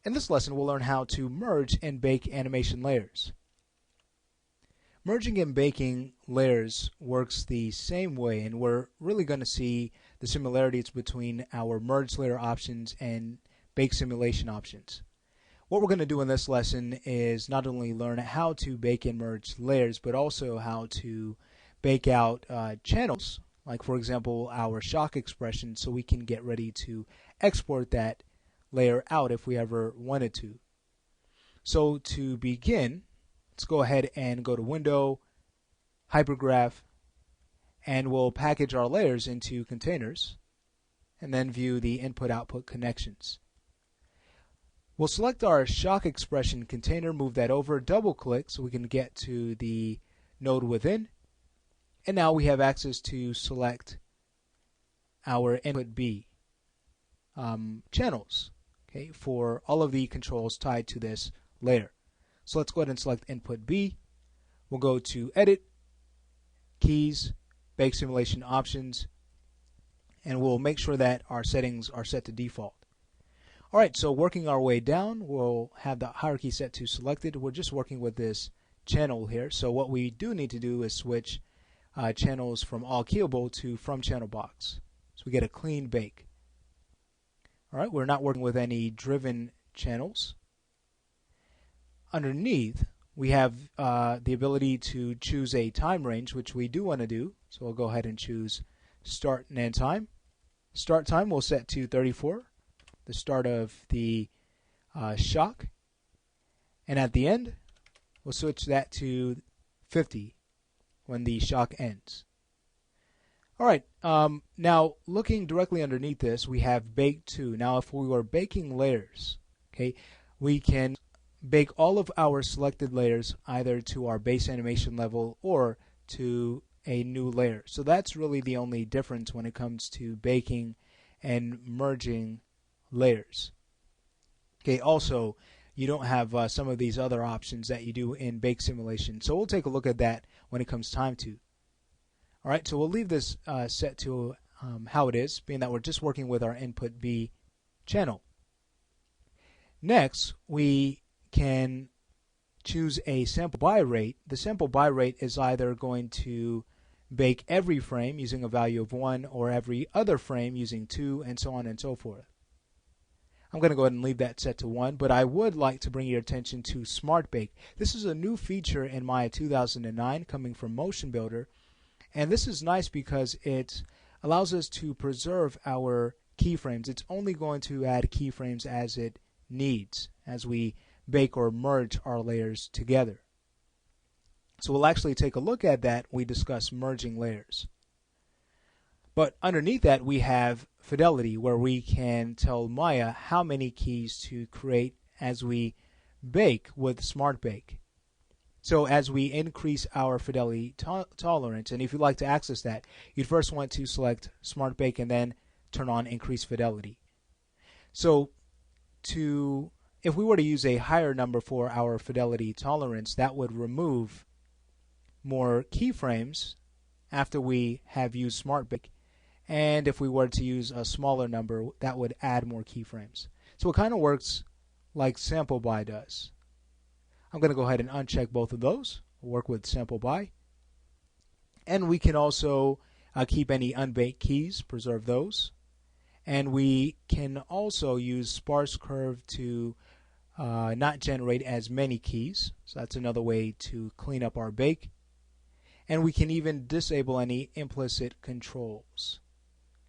In this lesson, we'll learn how to merge and bake animation layers. Merging and baking layers works the same way, and we're really going to see the similarities between our merge layer options and bake simulation options. What we're going to do in this lesson is not only learn how to bake and merge layers, but also how to bake out channels, like for example our shock expression, so we can get ready to export that layer out if we ever wanted to. So to begin, let's go ahead and go to Window, Hypergraph, and we'll package our layers into containers and then view the input-output connections. We'll select our shock expression container, move that over, double-click so we can get to the node within, and now we have access to select our input B channels, okay, for all of the controls tied to this layer. So let's go ahead and select input B. We'll go to Edit, Keys, Bake Simulation Options, and we'll make sure that our settings are set to default. Alright, so working our way down, we'll have the hierarchy set to selected. We're just working with this channel here, so what we do need to do is switch channels from all keyable to from channel box, so we get a clean bake. Alright, we're not working with any driven channels. Underneath, we have the ability to choose a time range, which we do want to do. So we'll go ahead and choose start and end time. Start time we'll set to 34, the start of the shock. And at the end, we'll switch that to 50 when the shock ends. Alright, now looking directly underneath this, we have bake to. Now if we were baking layers, okay, we can bake all of our selected layers either to our base animation level or to a new layer. So that's really the only difference when it comes to baking and merging layers. Okay, also you don't have some of these other options that you do in bake simulation. So we'll take a look at that when it comes time to. Alright, so we'll leave this set to how it is, being that we're just working with our input B channel. Next, we can choose a sample buy rate. The sample buy rate is either going to bake every frame using a value of 1 or every other frame using 2, and so on and so forth. I'm going to go ahead and leave that set to 1, but I would like to bring your attention to Smart Bake. This is a new feature in Maya 2009 coming from Motion Builder, and this is nice because it allows us to preserve our keyframes. It's only going to add keyframes as it needs as we bake or merge our layers together. So we'll actually take a look at that when we discuss merging layers. But underneath that we have fidelity, where we can tell Maya how many keys to create as we bake with Smart Bake. So as we increase our fidelity tolerance, and if you'd like to access that, you'd first want to select Smart Bake and then turn on Increase Fidelity. So if we were to use a higher number for our fidelity tolerance, that would remove more keyframes after we have used Smart Bake. And if we were to use a smaller number, that would add more keyframes. So it kind of works like Sample By does. I'm going to go ahead and uncheck both of those. We'll work with Sample By. And we can also keep any unbaked keys, preserve those. And we can also use Sparse Curve to not generate as many keys. So that's another way to clean up our bake. And we can even disable any implicit controls.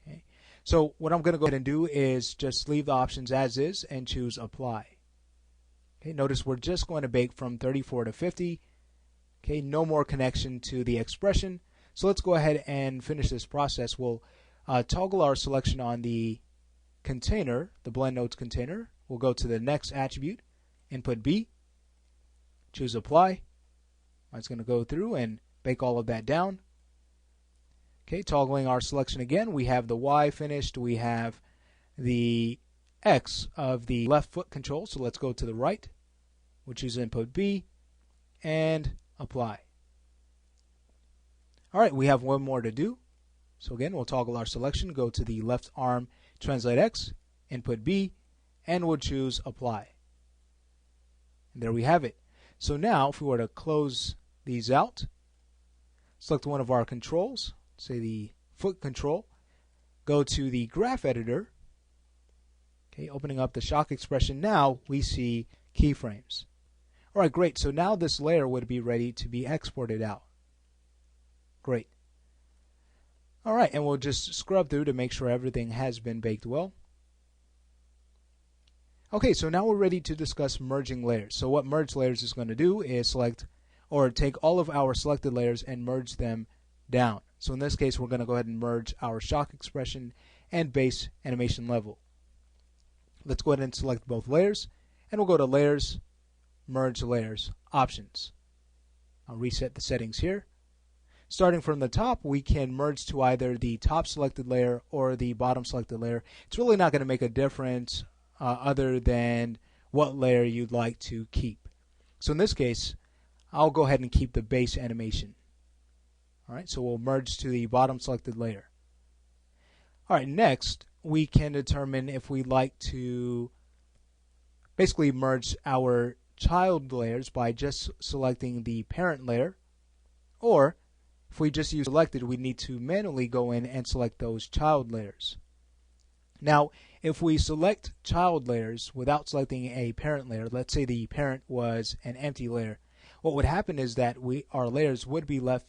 Okay. So what I'm going to go ahead and do is just leave the options as is and choose Apply. Okay, notice we're just going to bake from 34 to 50. Okay, no more connection to the expression. So let's go ahead and finish this process. We'll toggle our selection on the container, the blend nodes container. We'll go to the next attribute, input B, choose Apply. It's going to go through and bake all of that down. Okay, toggling our selection again, we have the Y finished, we have the X of the left foot control, so let's go to the right. We'll choose input B and Apply. Alright, we have one more to do. So again, we'll toggle our selection, go to the left arm, translate X, input B, and we'll choose Apply. And there we have it. So now if we were to close these out, select one of our controls, say the foot control, go to the graph editor, okay, opening up the shock expression, now we see keyframes. Alright, great. So now this layer would be ready to be exported out. Great. Alright, and we'll just scrub through to make sure everything has been baked well. Okay, so now we're ready to discuss merging layers. So what merge layers is going to do is select or take all of our selected layers and merge them down. So in this case, we're going to go ahead and merge our shock expression and base animation level. Let's go ahead and select both layers, and we'll go to Layers, Merge Layers, Options. I'll reset the settings here. Starting from the top, we can merge to either the top selected layer or the bottom selected layer. It's really not going to make a difference other than what layer you'd like to keep. So in this case, I'll go ahead and keep the base animation. Alright, so we'll merge to the bottom selected layer. Alright, next we can determine if we'd like to basically merge our child layers by just selecting the parent layer, or if we just use selected, we need to manually go in and select those child layers. Now, if we select child layers without selecting a parent layer, let's say the parent was an empty layer, what would happen is that our layers would be left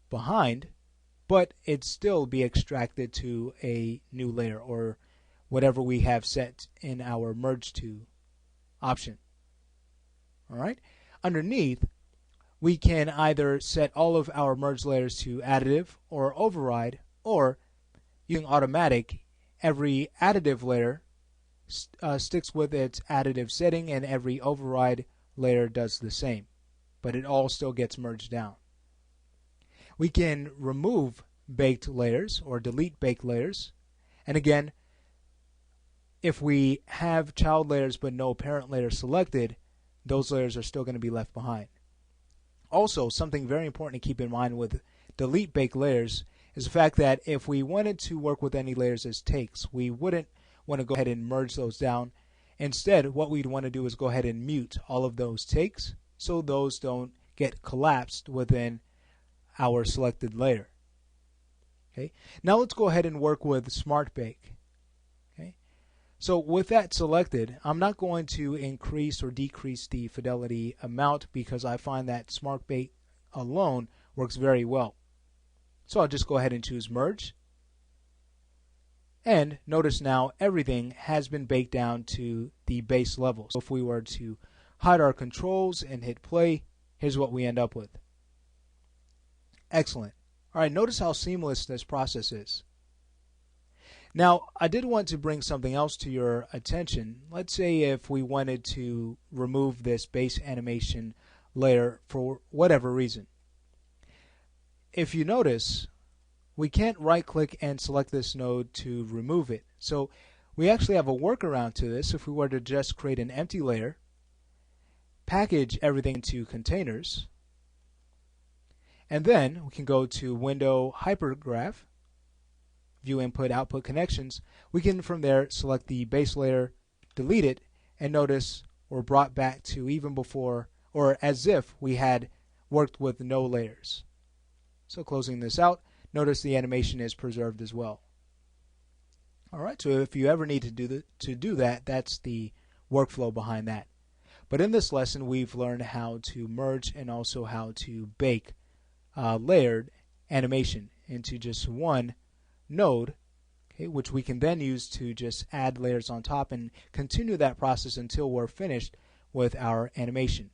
behind, but it'd still be extracted to a new layer or whatever we have set in our merge to option. Alright, underneath we can either set all of our merge layers to additive or override, or using automatic, every additive layer sticks with its additive setting and every override layer does the same, but it all still gets merged down. We can remove baked layers or delete baked layers, and again, if we have child layers but no parent layer selected, those layers are still going to be left behind. Also, something very important to keep in mind with delete baked layers is the fact that if we wanted to work with any layers as takes, we wouldn't want to go ahead and merge those down. Instead, what we'd want to do is go ahead and mute all of those takes so those don't get collapsed within our selected layer. Okay. Now let's go ahead and work with Smart Bake. Okay. So with that selected, I'm not going to increase or decrease the fidelity amount because I find that Smart Bake alone works very well. So I'll just go ahead and choose Merge. And notice now everything has been baked down to the base level. So if we were to hide our controls and hit play, here's what we end up with. Excellent. Alright, notice how seamless this process is. Now, I did want to bring something else to your attention. Let's say if we wanted to remove this base animation layer for whatever reason. If you notice, we can't right-click and select this node to remove it. So we actually have a workaround to this. If we were to just create an empty layer, package everything into containers, and then we can go to Window Hypergraph, View Input Output Connections. We can from there select the base layer, delete it, and notice we're brought back to even before, or as if we had worked with no layers. So closing this out, notice the animation is preserved as well. Alright, so if you ever need to do that, that's the workflow behind that. But in this lesson, we've learned how to merge and also how to bake layered animation into just one node, okay, which we can then use to just add layers on top and continue that process until we're finished with our animation.